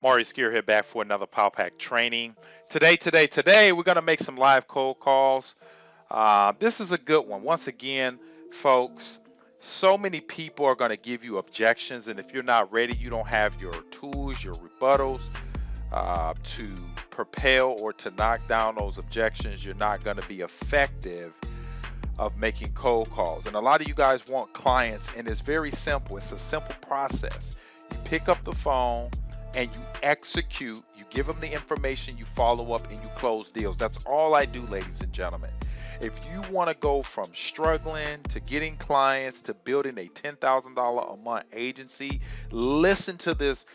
Maurice here back for another Power Pack training. Today, we're going to make some live cold calls. This is a good one. Once again, folks, so many people are going to give you objections, and if you're not ready, you don't have your tools, your rebuttals to propel or to knock down those objections, you're not going to be effective of making cold calls. And a lot of you guys want clients, and it's very simple. It's a simple process. You pick up the phone and you execute, you give them the information, you follow up, and you close deals. That's all I do, ladies and gentlemen. If you want to go from struggling to getting clients to building a $10,000 a month agency, listen to this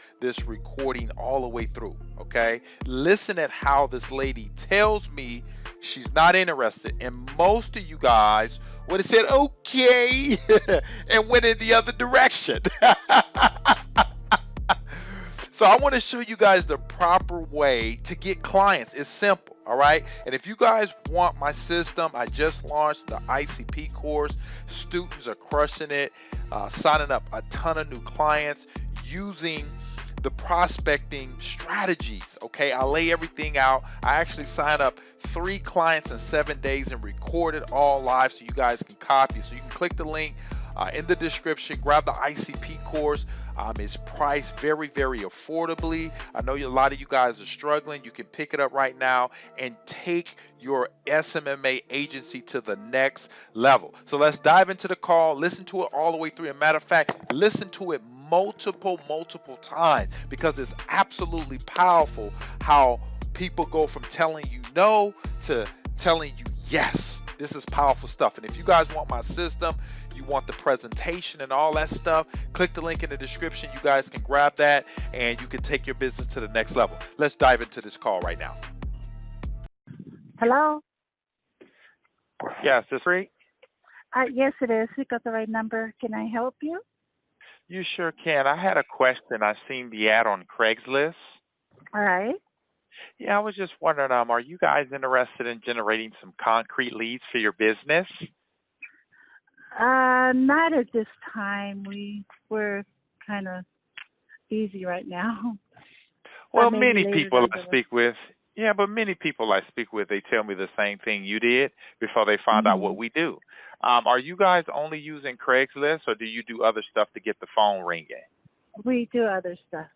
recording all the way through, okay? Listen at how this lady tells me she's not interested. And most of you guys would have said, okay, and went in the other direction. So I want to show you guys the proper way to get clients. It's simple, all right? And if you guys want my system, I just launched the ICP course. Students are crushing it, signing up a ton of new clients using the prospecting strategies, okay? I lay everything out. I actually sign up 3 clients in 7 days and record it all live so you guys can copy. So you can click the link in the description, grab the ICP course. It's priced very, very affordably. I know a lot of you guys are struggling. You can pick it up right now and take your SMMA agency to the next level. So let's dive into the call. Listen to it all the way through. As a matter of fact, listen to it multiple times because it's absolutely powerful how people go from telling you no to telling you yes. This is powerful stuff. And if you guys want my system, you want the presentation and all that stuff, click the link in the description. You guys can grab that and you can take your business to the next level. Let's dive into this call right now. Hello? Yes, this is free? Yes, it is. You got the right number. Can I help you? You sure can. I had a question. I seen the ad on Craigslist. All right. Yeah, I was just wondering, are you guys interested in generating some concrete leads for your business? Not at this time. We're kind of busy right now. Well, many people I speak with, they tell me the same thing you did before they find out what we do. Are you guys only using Craigslist, or do you do other stuff to get the phone ringing? We do other stuff.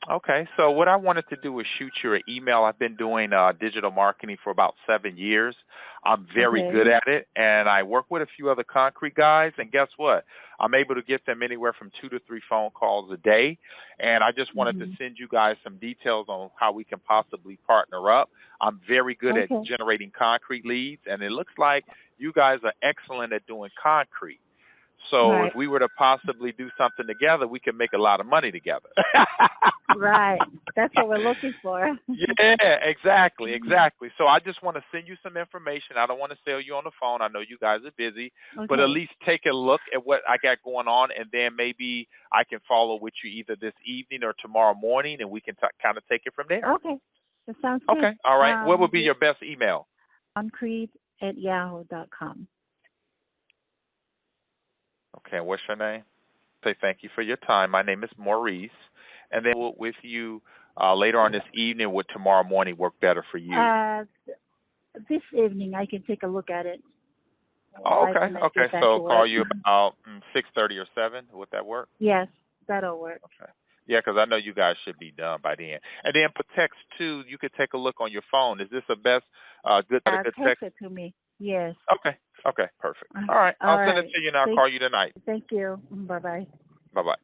Okay, so what I wanted to do is shoot you an email. I've been doing digital marketing for about 7 years. I'm very good at it, and I work with a few other concrete guys, and guess what? I'm able to get them anywhere from 2 to 3 phone calls a day, and I just wanted to send you guys some details on how we can possibly partner up. I'm very good at generating concrete leads, and it looks like you guys are excellent at doing concrete. So if we were to possibly do something together, we can make a lot of money together. Right. That's what we're looking for. Yeah, exactly. So I just want to send you some information. I don't want to sell you on the phone. I know you guys are busy, but at least take a look at what I got going on, and then maybe I can follow with you either this evening or tomorrow morning, and we can kind of take it from there. Okay. That sounds good. Okay. All right. What would be your best email? concrete@yahoo.com. Okay, what's your name? Say thank you for your time. My name is Maurice, and then with you later on this evening. Would tomorrow morning work better for you? This evening, I can take a look at it. Oh, okay. So call you about 6:30 or 7. Would that work? Yes, that'll work. Okay. Yeah, because I know you guys should be done by then. And then for text too, you could take a look on your phone. Is this the best good text? Text it to me. Yes. Okay, perfect. All right, I'll send it to you and I'll call you tonight. Thank you. Bye-bye. Bye-bye.